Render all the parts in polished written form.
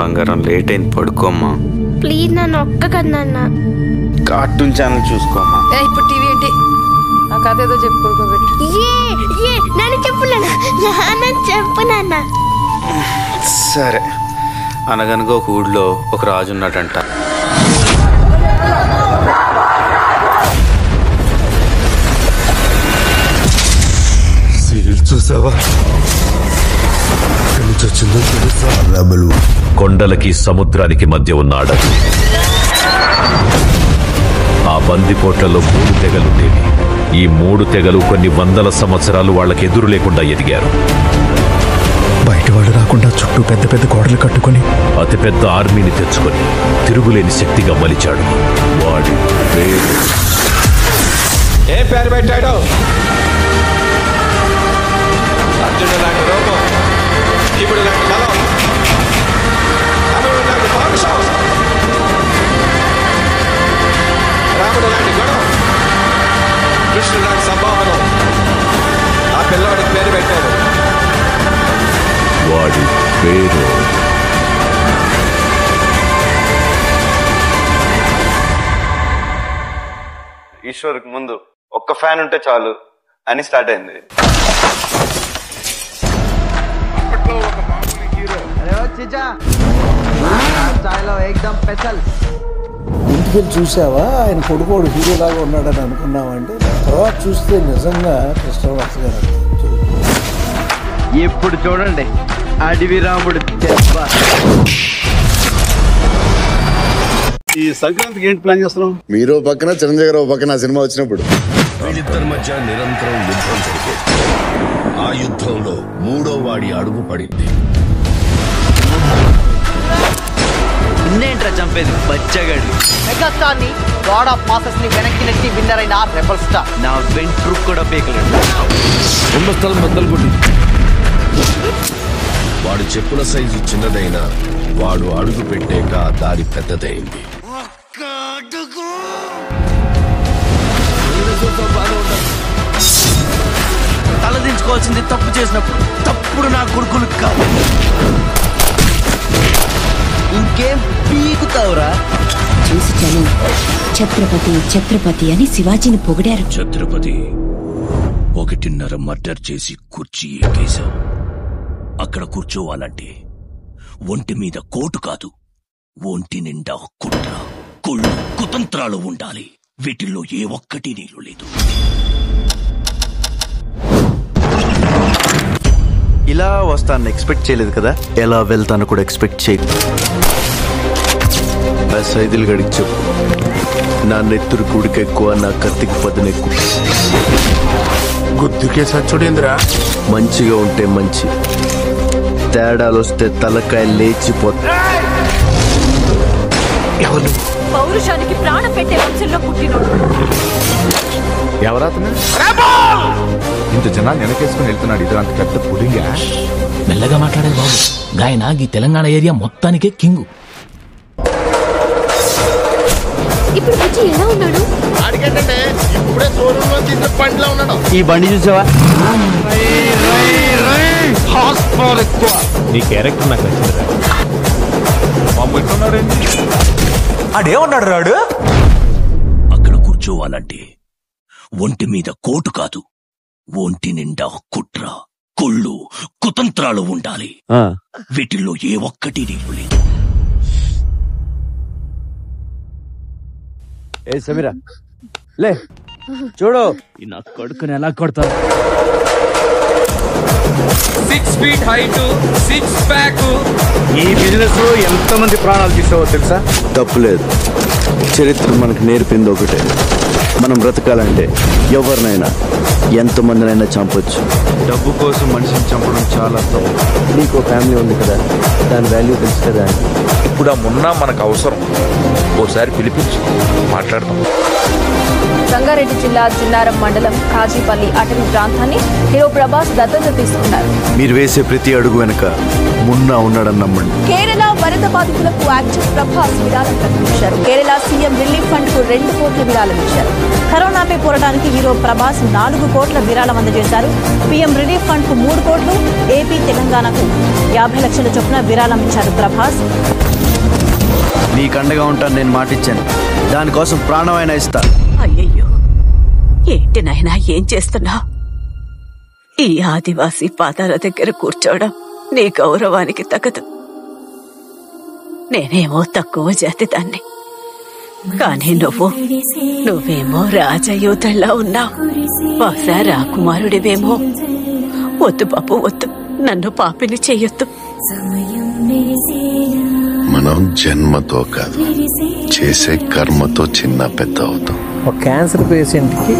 బంగారం లేట్ అయింది, పడుకోమ్మా. ప్లీజ్ నన్ను ఒక్క కదా నాన్న. కార్టూన్ ఛానల్ చూసుకోమ్మా. ఇప్పుడు టీవీ ఏంటి? ఆ కథ ఏదో చెప్పు, పడుకోబెట్టు. నాన్న చెప్పు నాన్న, చెప్పు నాన్న. సరే. అనగనగా ఒక ఊళ్ళో ఒక రాజు ఉన్నాడంట. చూసావా? కొండలకి సముద్రానికి మధ్య ఉన్న అడవి. ఆ బందిపోట్లలో 3 తెగలుండేవి. ఈ 3 తెగలు కొన్ని వందల సంవత్సరాలు వాళ్ళకి ఎదురు లేకుండా ఎదిగారు. బయట వాళ్ళు రాకుండా చుట్టూ పెద్ద పెద్ద గోడలు కట్టుకుని అతిపెద్ద ఆర్మీని తెచ్చుకొని తిరుగులేని శక్తిగా మలిచాడు. వాడి పేరు ఏ పేరు పెట్టాడు? అర్జునుడు లాంటి రూపం, శివుడు లాంటి బలం, అమరుడు లాంటి పౌరుషం, రాముడు లాంటి గుణం, కృష్ణుడు లాంటి సంభావనం. ఆ పిల్లవాడికి పేరు పెట్టారు. వాడి పేరు ఈశ్వర్కి ముందు ఒక్క ఫ్యాన్ ఉంటే చాలు అని స్టార్ట్ అయింది. ఇంటికి చూసావా ఆయన కొడుకోడు హీరోలాగా ఉన్నాడని అనుకున్నామంటే తర్వాత చూస్తే నిజంగా కృష్ణవాస గారు. ఇప్పుడు చూడండి అడవి రాముడు దెబ్బ. ఈ సంక్రాంతికి ఏంటి ప్లాన్ చేస్తున్నాం? మీరు పక్కన చిరంజీవి గారు పక్కన సినిమా వచ్చినప్పుడు వీళ్ళిద్దరి మధ్య నిరంతరం యుద్ధం జరిగేది. ఆ యుద్ధంలో 3వ వాడి అడుగు పడింది. ఇన్నేంట్రా చంపేది బచ్చగాడు. మెగాస్టార్ ని, గాడ్ ఆఫ్ మాసెస్ ని వెనక్కి నెట్టి విన్నర్ అయిన రెబల్ స్టార్ నా వెంట్రు కూడా పేకలేడు. ఉన్న స్థలం బద్దలు కొట్టి వాడు చెప్పుల సైజు చిన్నదైనా వాడు అడుగు పెట్టాక దారి పెద్దదైంది. తలదించుకోవాల్సింది తప్పు చేసినప్పుడు. తప్పుడు నా కొడుకులు కాదు. ఇంకేం పీకుతావురా? చూసి చలు ఛత్రపతి ఛత్రపతి అని శివాజీని పొగిడారు. ఛత్రపతి 1.5 మర్డర్ చేసి కుర్చీ ఎక్కేశావు. అక్కడ కూర్చోవాలంటే ఒంటి మీద కోటు కాదు, ఒంటి నిండా కుట్ర, కుళ్ళు, కుతంత్రాలు ఉండాలి. వీటిల్లో ఏ ఒక్కటి నీళ్ళు లేదు. ఇలా వస్తాను ఎక్స్పెక్ట్ చేయలేదు కదా. ఎలా వెళ్తాను కూడా ఎక్స్పెక్ట్ చేయకు. ఆ సైదులు గడికి చెప్పు, నా నెత్తురు గుడికి ఎక్కువ, నా కత్తికి పదునెక్కువ. గుర్తుకే సచ్చుడేంద్రా. మంచిగా ఉంటే మంచి, తేడాలు వస్తే తలకాయ లేచిపోతా. పౌరుషానికి ప్రాణం పెట్టే వంశంలో పుట్టినోడు. ఎవరాతను? ఇంత జనాన్ని వెనకేసుకుని వెళ్తున్నాడు. ఇది అంత పెద్ద పులింగా. మెల్లగా మాట్లాడే బాబు. గాయన ఈ తెలంగాణ ఏరియా మొత్తానికే కింగు. ఇప్పుడు బుజ్జి ఎలా ఉన్నాడు? అడిగంటే ఇప్పుడే షోరూంలో తిన్న పండ్లా ఉన్నాడు. ఈ బండి చూసావా? నీ క్యారెక్టర్ నాకు నచ్చింది. అడేమన్నాడు రాడు? అక్కడ కూర్చోవాలంటే ఒంటి మీద కోటు కాదు, ఒంటి నిండా కుట్ర, కుళ్ళు, కుతంత్రాలు ఉండాలి. వీటిల్లో ఏ ఒక్కటి నీళ్ళు లేదు. ఏ సమీరా లే చూడు నా కొడుకుని ఎలా కొడతారు. 6 feet height, 6 pack. ఈ బిజినెస్ లో ఎంతమంది ప్రాణాలు తీసావో తెలుసా? తప్పులేదు. చరిత్ర మనకు నేర్పింది ఒకటే, మనం బ్రతకాలంటే ఎవరినైనా ఎంతమందినైనా చంపొచ్చు. డబ్బు కోసం మనిషిని చంపడం చాలా తప్పు. నీకు ఫ్యామిలీ ఉంది కదా, దాని వాల్యూ తెలుసు కదా. ఇప్పుడు ఆ మున్నా మనకు అవసరం. ఓసారి పిలిపించి మాట్లాడతాం. రంగారెడ్డి జిల్లా చిన్నారం మండలం కాజీపల్లి అటవీ ప్రాంతాన్ని హీరో ప్రభాస్ దత్తత తీసుకున్నారు. మీరు వేసే ప్రతి అడుగు వెనుక మున్నా ఉన్నాడని నమ్మండి. కేరళ వరద బాధితులకు యాక్టర్ ప్రభాస్ విరాళం ప్రకటించారు. కేరళ సీఎం రిలీఫ్ ఫండ్ కు 2 కోట్ల విరాళం ఇచ్చారు. కరోనాపై పోరాటానికి హీరో ప్రభాస్ 4 కోట్ల విరాళం అందజేశారు. పీఎం రిలీఫ్ ఫండ్ కు 3 కోట్లు, ఏపీ తెలంగాణకు 50 లక్షల చొప్పున విరాళం ఇచ్చారు ప్రభాస్. నీకు అండగా ఉంటాను నేను మాటిచ్చాను. దానికోసం ప్రాణమైనా ఇస్తా. అయ్యయ్యో, ఏంటి నాయనా ఏం చేస్తున్నా? ఈ ఆదివాసీ పాదాల దగ్గర కూర్చోవడం నీ గౌరవానికి తగదు. నేనేమో తక్కువ జాతి దాన్ని, కానీ నువ్వేమో రాజయోధుల్లా ఉన్నావు. బహుశా రాకుమారుడివేమో. వద్దు బాబు వద్దు, నన్ను పాపిని చెయ్యొద్దు. మనం జన్మతో కాదు, చేసే కర్మతో చిన్న పెద్ద అవుతాం. ఒక క్యాన్సర్ పేషెంట్కి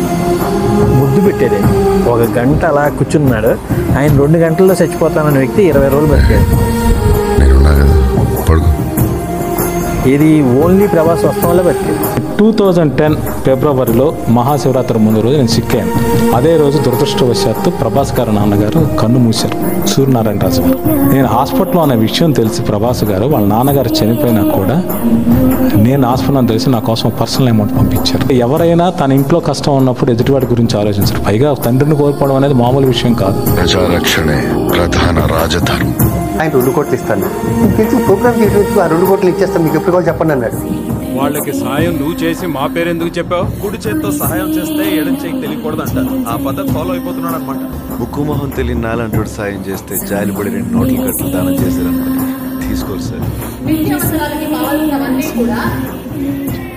ముద్దు పెట్టాడు. 1 గంట అలా కూర్చున్నాడు. ఆయన 2 గంటల్లో చచ్చిపోతానన్న వ్యక్తి 20 రోజులు బతికాడు. నేనున్నా కదా, పడుకో. ఇది ఓన్లీ ప్రభాస్ వస్తం వల్ల బతికాడు. 2010 ఫిబ్రవరిలో మహాశివరాత్రి ముందు రోజు నేను సిక్కాను. అదే రోజు దురదృష్టవశాత్తు ప్రభాస్ గారు నాన్నగారు కన్ను మూశారు, సూర్యనారాయణ రాజు గారు. నేను హాస్పిటల్లో అనే విషయం తెలిసి ప్రభాస్ గారు వాళ్ళ నాన్నగారు చనిపోయినా కూడా నేను హాస్పిటల్ తెలిసి నా కోసం పర్సనల్ అమౌంట్ పంపించారు. ఎవరైనా తన ఇంట్లో కష్టం ఉన్నప్పుడు ఎదుటివాడి గురించి ఆలోచించారు. పైగా తండ్రిని కోల్పోవడం అనేది మామూలు విషయం కాదు. ప్రజారక్షణే ప్రధాన రాజధర్మం. ఆయన 2 కోట్లు ఇస్తాను. ప్రోగ్రామ్ చేయడానికి ఆ 2 కోట్లు ఇచ్చేస్తాను, మీకు ఎప్పుడు కావాలి చెప్పండి అన్నాడు. వాళ్ళకి సహాయం నువ్వు చేసి మా పేరు ఎందుకు చెప్పావు? కుడి చేత్తో సహాయం చేస్తే ఎడం చేయి తెలియకూడదు అంట. ఆ పద్ధతి ఫాలో అయిపోతున్నాడు అనమాట. ముక్కు మొహం తెలియని నాలంటోడు సాయం చేస్తే జాలిపడి 2 నోట్ల కట్టలు దానం చేశారనుకోండి, తీసుకోరు సార్.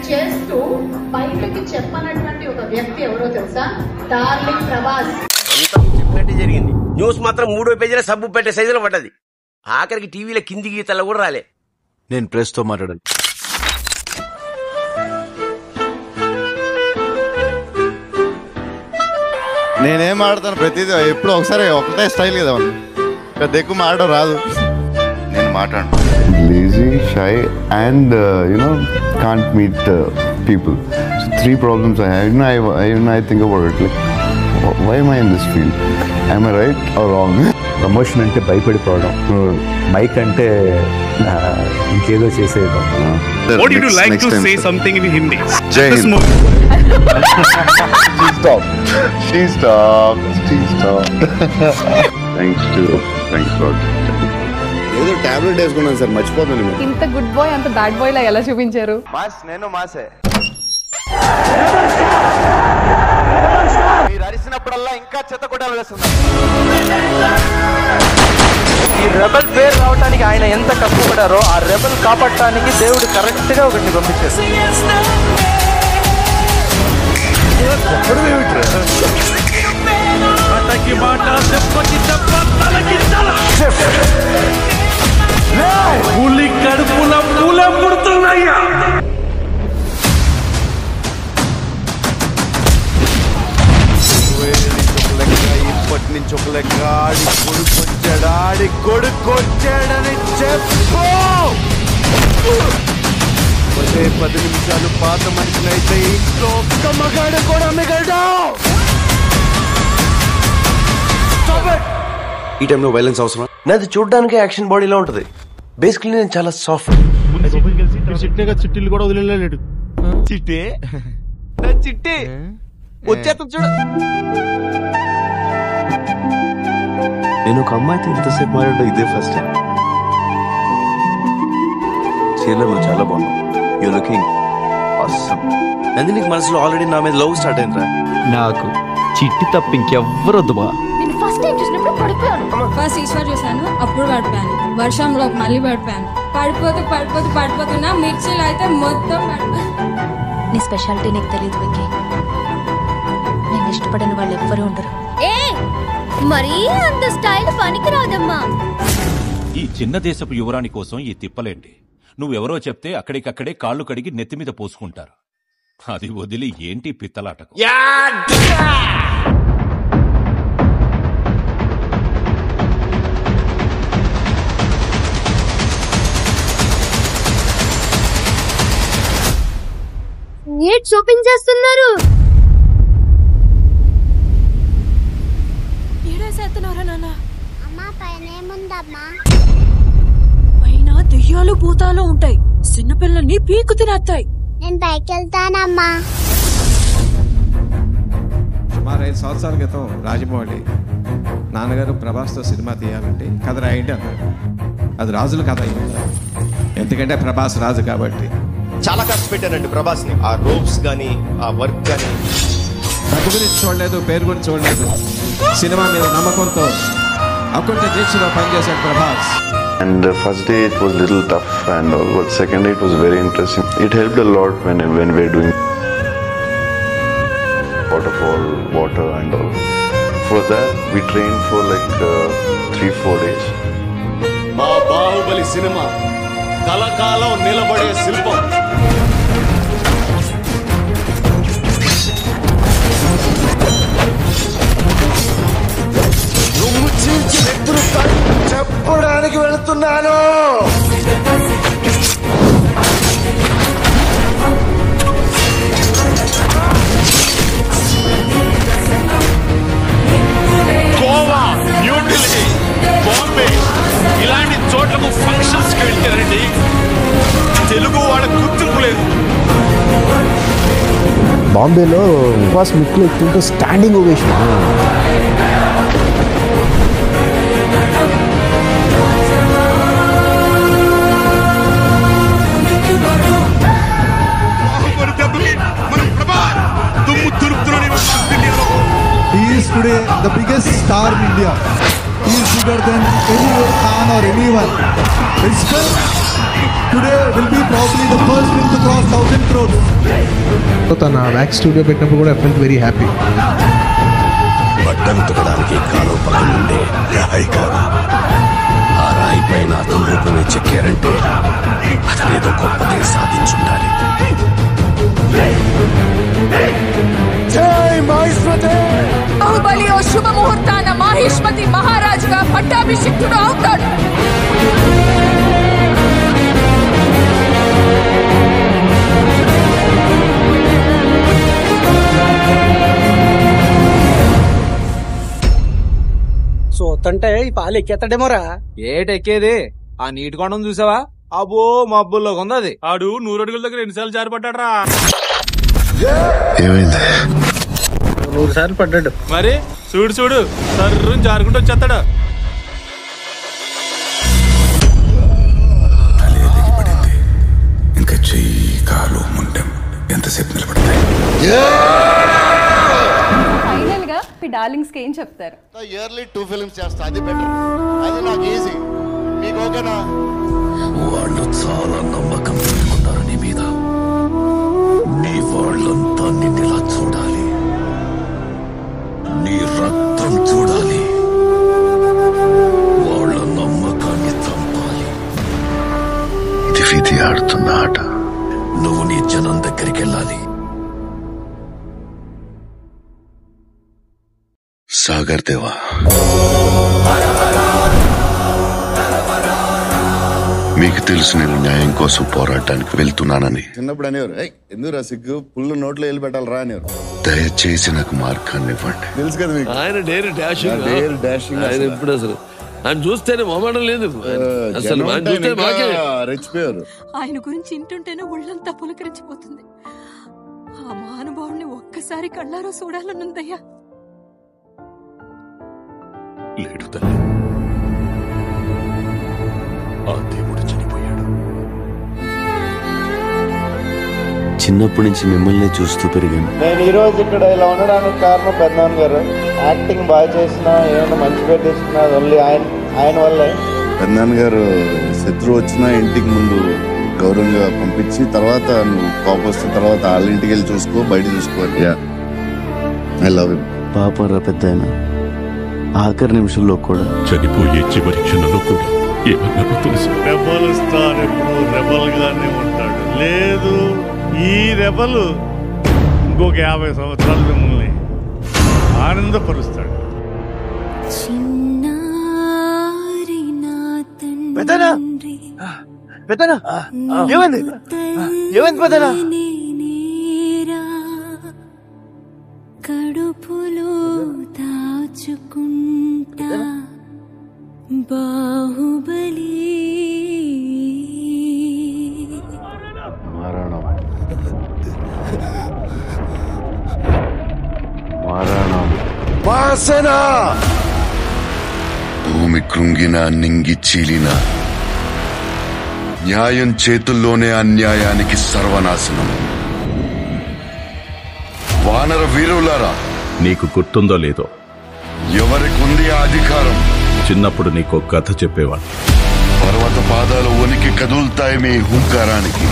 చేస్తూ బయటకి చెప్పనటువంటి ఒక వ్యక్తి ఎవరో తెలుసా? డార్లింగ్ ప్రభాస్. చెప్పినట్టే జరిగింది. న్యూస్ మాత్రం 3వ పేజీల సబ్బు పెట్టే సైజులో పడ్డది. ఆఖరికి టీవీలో కింది గీతల్లో కూడా రాలే. నేను ప్రెస్ తో మాట్లాడాను. నేనేం ఆడతాను ప్రతిదీ ఎప్పుడు ఒకటే స్టైల్ కదా, పెద్ద ఎక్కువ మాడడం రాదు. నేను మాట్లాడు lazy, shy and can't meet people. So 3 problems I have. I think about it like, why am I in this field? Am I right or wrong? Promotion అంటే భయపడిపోవడం, మైక్ అంటే ఇంకేదో చేసేయడం. What would you like to say something in Hindi? Jai Hind. She stopped. Thanks God. ఏదో tablet వేసుకున్నాను sir, మర్చిపోతాను. ఇంత good bye అంత bad boy లా ఎలా చూపించారు? నేను మాసే. మీరు అరిసినప్పుడల్లా ఇంకా చెత్త కొట్టాలి వేస్తున్నా. ఈ రెబల్ పేరు రావడానికి ఆయన ఎంత కష్టపడారో ఆ రెబల్ కాపాడటానికి దేవుడు కరెక్ట్ గా ఒకటిని పంపించారు. పులి కడుపుల పూల పుడుతున్నాయ్యా. ఇప్పటి నుంచి ఒక లెక్క ఆడి కొడుకొచ్చాడని చెప్పు. 10 నిమిషాలు పాత మనిషినైతే ఇంట్లో ఒక్క మగాడు కూడా మిగలడు. ఈ టైంలో వైలెన్స్ అవసరం? నాది చూడడానికి యాక్షన్ బాడీలో ఉంటది. బేసికలీ నేను చాలా సాఫ్ట్. చిట్టీలు కూడా వదిలేడు. చిట్టే చిట్టే వచ్చేస్తా చూడ. నేను ఒక అమ్మాయితో ఇంతసేపు మాట్లాడడం ఇదే ఫస్ట్ టైం. చీరలో నువ్వు చాలా బాగున్నావు. You looking awesome. అది నీకు మనసులో ఆల్రెడీ నా మీద లవ్ స్టార్ట్ అయిందిరా. నాకు చిట్టి తప్ప ఇంకెవ్వరు వద్దు బా. ఫస్ట్ టైం చూసినప్పుడు పడిపోయాను. ఫస్ట్ ఈశ్వర్ చూసాను, అప్పుడు పడిపోయాను. వర్షంలో మళ్ళీ పడిపోయాను. పడిపోతున్నా మిర్చిలో అయితే మొత్తం పడిపోయాను. నీ స్పెషాలిటీ నీకు తెలియదు విక్కీ. నేను ఇష్టపడని వాళ్ళు ఎవ్వరూ ఉండరు. మరీ అంత స్టైల్ పనికిరాదమ్మా. ఈ చిన్న దేశపు యువరాణి కోసం ఈ తిప్పలేండి. నువ్వెవరో చెప్తే అక్కడికక్కడే కాళ్ళు కడిగి నెత్తిమీద పోసుకుంటారు. అది వదిలి ఏంటి పిత్తలాటకు? నీట్ షాపింగ్ చేస్తున్నారు. ఏడేసేస్తున్నారా నాన్న? అమ్మా పైన ఏముందమ్మా? పైన దెయ్యాలు భూతాలు ఉంటాయి. చిన్నపిల్లల్ని పీకు తినేస్తాయి. నేను పైకి వెళ్తానమ్మా. సుమారు 5 సంవత్సరాల క్రితం రాజమౌళి నాన్నగారు ప్రభాస్తో సినిమా తీయాలంటే కథ రాయండి అన్నాడు. అది రాజుల కథ అయింది, ఎందుకంటే ప్రభాస్ రాజు కాబట్టి. చాలా ఖర్చు పెట్టానండి ప్రభాస్ని. ఆ రోప్స్ కానీ ఆ వర్క్ కానీ. డబ్బు గురించి చూడలేదు, పేరు గురించి చూడలేదు. సినిమా మీద నమ్మకంతో అకుంఠ దీక్షలో పనిచేశాడు Prabhas. And the first day it was little tough and all, but second day it was very interesting. It helped a lot when we were doing waterfall, water and all. For that we trained for like 3-4 days. మా Baahubali cinema కలకాలం నిలబడే శిల్పం. రొమ్ము చీల్చి నెత్తురు చెప్పడానికి వెళుతున్నాను. గోవా, న్యూఢిల్లీ, బాంబే ఇలాంటి చోట్లకు ఫంక్షన్స్కి వెళ్తారండి. తెలుగు వాళ్ళ గుర్తింపు లేదు. బాంబేలో ప్రభాస్ ముక్కులు ఎక్కుతుంటే standing ovation. He is today the biggest star in India. He is bigger than any Khan or anyone. His film today will be probably the first film to cross 1,000 crores. తన వ్యాక్స్ స్టూడియో పెట్టినప్పుడు కూడా I felt very happy. బట్టలు ఉతకడానికి కాలువ పక్కన ఉండే రాయి కాదు, ఆ రాయి పైన అతని రూపమే చెక్కారంటే అతనేదో గొప్పదే సాధించుండాలి. బాహుబలి ఓ శుభ ముహూర్తాన మాహిష్మతి మహారాజుగా పట్టాభిషిక్తుడు అవుతాడు. చూస్తుంటే ఈ పాలు ఎక్కేస్తాడేమోరా. ఏటెక్కేది? ఆ నీటి కొండం చూసావా? అబ్బో మబ్బుల్లో ఉంది అది. ఆడు 100 అడుగుల దగ్గర ఎన్నిసార్లు జారిపడ్డాడ్రా? ఏమైంది? 100 సార్లు పడ్డాడు. మరి చూడు చూడు సర్రుని జారుకుంటూ వచ్చేస్తాడు. ఇంకా చెయ్యి కాలు ముండెం ఎంతసేపు నిలబడతాయి? ఫైనల్ గా మీ డార్లింగ్స్ కి ఏం చెప్తారు? ఇయర్లీ 2 ఫిల్మ్స్ చేస్తా, అది బెటర్. అది నాకు ఈజీ. మీకు ఓకేనా? వాళ్ళు చాలా నమ్మకం పెట్టుకున్నారు నీ మీద. నీ వాళ్ళంతా నిన్నిలా చూడాలి, నీ రక్తం చూడాలి, వాళ్ళ నమ్మకాన్ని చంపాలి. ఇది విధి ఆడుతున్న ఆట. నువ్వు నీ జనం దగ్గరికి వెళ్ళాలి. సాగర్ దేవా, మీకు తెలుసు నేను న్యాయం కోసం పోరాటానికి వెళ్తున్నానని. చిన్నప్పుడు అనేవారు, ఎందుకు సిగ్గు పుల్లు నోట్లో వెళ్ళి పెట్టాలరా అనేవారు. దయచేసి నాకు మార్గాన్ని ఇవ్వండి. తెలుసు కదా మీకు ఆయన డేర్ డాషింగ్. ఆయన ఎప్పుడు అసలు ఆయన చూస్తేనే మొహమాటం లేదు అసలు. రెచ్చిపోయారు. ఆయన గురించి ఇంటుంటేనే ఒళ్ళంతా పులకరించిపోతుంది. ఆ మహానుభావుడిని ఒక్కసారి కళ్ళారో చూడాలనుందయ్యా. లేడు తల్లి, ఆ దేవుడు చనిపోయాడు. చిన్నప్పటి నుంచి మిమ్మల్ని చూస్తూ పెరిగాను. నేను ఈ రోజు ఇక్కడ ఇలా ఉండడానికి కారణం పెద్దనాన్న గారు. యాక్టింగ్ బాగా చేసినా ఏమైనా మంచి పేరు తెచ్చినా ఓన్లీ ఆయన వల్లే. పెద్దనాన్న గారు శత్రువు వచ్చినా ఇంటికి ముందు గౌరవంగా పంపించి తర్వాత నువ్వు కోపం వస్తే తర్వాత వాళ్ళ ఇంటికి వెళ్ళి చూసుకో, బయట చూసుకో. I love you. పాపరా పెద్ద ఆఖరి నిమిషంలో కూడా, చనిపోయే చివరి క్షణంలో కూడా ఏమన్నా తెలుసు? రెబల్ స్టార్ ఎప్పుడు రెబల్ గానే ఉంటాడు. లేదు, ఈ రెబల్ ఇంకొక 50 సంవత్సరాలు మిమ్మల్ని ఆనందపరుస్తాడు. పెద్దనా ఏమైంది? ఏమైంది పెద్దనా? భూమి కృంగిన నింగి చీలిన న్యాయం చేతుల్లోనే అన్యాయానికి సర్వనాశనం. వానర వీరులారా, నీకు గుర్తుందో లేదో, ఎవరికుంది ఆ అధికారం? చిన్నప్పుడు నీకో కథ చెప్పేవాడు. పర్వత పాదాలు వణికి కదులుతాయి మీ హుంకారానికి.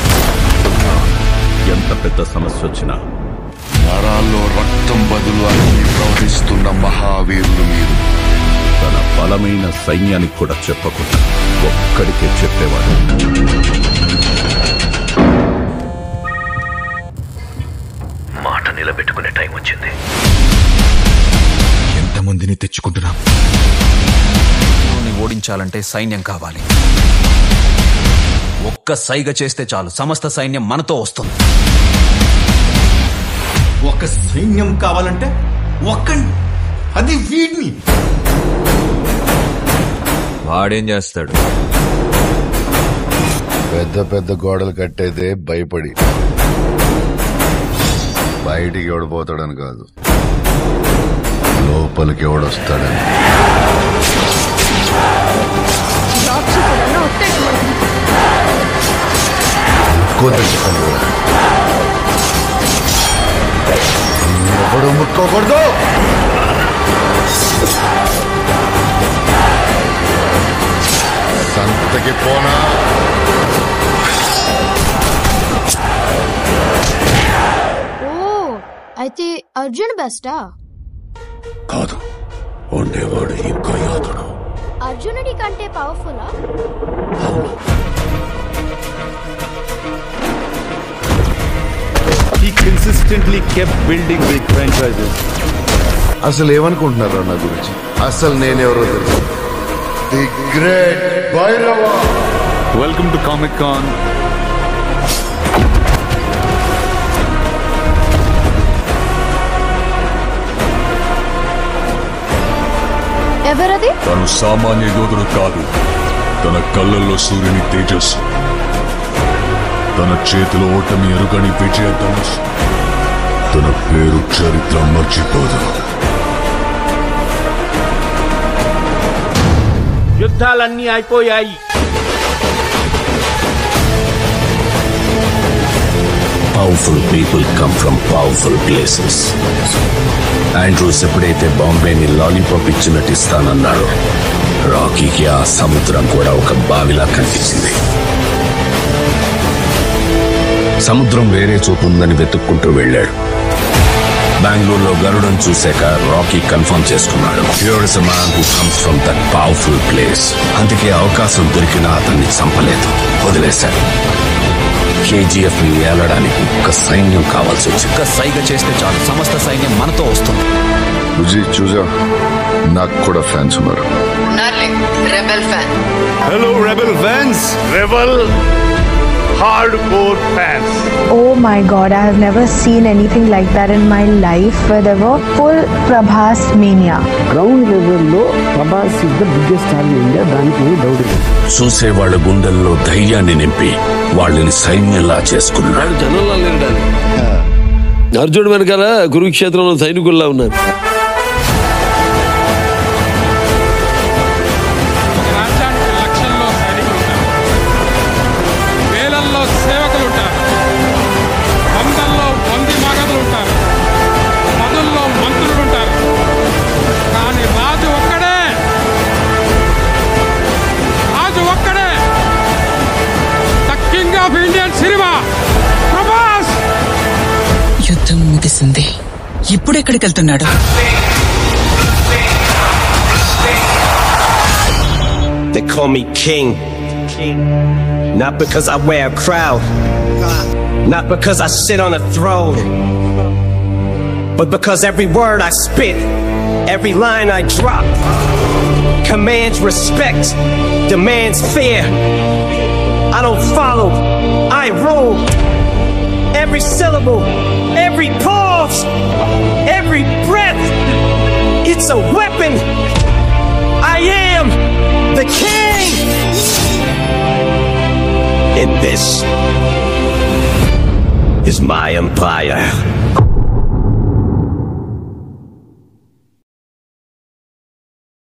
ఎంత పెద్ద సమస్య వచ్చినా నరాల్లో రక్తం బదులు అన్ని ప్రవహిస్తున్న మహావీరులు మీరు. తన బలమైన సైన్యానికి కూడా చెప్పకుండా ఒక్కడికే చెప్పేవాడు. మాట నిలబెట్టుకునే టైం వచ్చింది. ఎంతమందిని తెచ్చుకుంటున్నాం? ఓడించాలంటే సైన్యం కావాలి. ఒక్క సైగ చేస్తే చాలు, సమస్త సైన్యం మనతో వస్తుంది. ఒక సైన్యం కావాలంటే అది వీడిని. వాడేం చేస్తాడు? పెద్ద పెద్ద గోడలు కట్టేదే భయపడి, బయటికి ఎవడిపోతాడని కాదు, లోపలికి ఎవడొస్తాడని. ఎవడు ముట్టుకోకూడదు. సంతకి పోనా? అయితే అర్జున్ బెస్టా? కాదు, ఉండేవాడు ఇంకా యాతుడు. అర్జునుడి కంటే పవర్ఫుల్లా? He consistently kept building big franchises. అసలు ఏమనుకుంటున్నారా నా గురించి? అసలు నేనెవరో తెలుసు. The great Bhairava. Welcome to Comic Con. ఎవరది? తను సామాన్య యోధుడు కాదు. తన కళ్ళల్లో సూర్యుని తేజస్సు, తన చేతిలో ఓటమి ఎరుగని విజయ ధనుష్. తన పేరు చరిత్ర మర్చిపోదు. యుద్ధాలన్నీ అయిపోయాయి. Powerful people come from powerful places. Andrews ఎప్పుడైతే బాంబేని లాలీపాప్ ఇచ్చి నటిస్తానన్నాడో, రాకీకి ఆ సముద్రం కూడా ఒక బావిలా కనిపించింది. సముద్రం వేరే చోటు ఉందని వెతుక్కుంటూ వెళ్ళాడు. బెంగళూరులో గరుడను చూశాక రాకీ కన్ఫర్మ్ చేసుకున్నాడు, here is a man who comes from that powerful place. అందుకే అవకాశం దొరికినా అతన్ని చంపలేదు, వదిలేశాడు. కేజీఎఫ్ ని ఏలడానికి ఒక్క సైన్యం కావాల్సి వచ్చింది. ఒక్క సైగ చేస్తే చాలు, సమస్త సైన్యం మనతో వస్తుంది. చూసా, నాకు కూడా ఫ్యాన్స్ ఉన్నారు. Hello rebel fans, rebel hardcore fans. Oh my god, I have never seen anything like that in my life, where there were full Prabhas mania. Ground level lo Prabhas is the biggest star in India, daniki doubt లేదు. చూసేవాళ్ళ గుండెల్లో ధైర్యాన్ని నింపి వాళ్ళని సైన్యంలా చేసుకున్నాడు. జనంలా లేడాలి. అర్జునుడు వెనకాల కురుక్షేత్రంలో సైనికుల్లా ఉన్నారు. యుద్ధం ముగిసింది, ఇప్పుడెక్కడికి వెళ్తున్నాడు? They call me king, not because I wear a crown, not because I sit on a throne, but because every word I spit, every line I drop, commands respect, demands fear. I don't follow, I rule. Every syllable, every pause, every breath, it's a weapon. I am the king. In this, is my empire.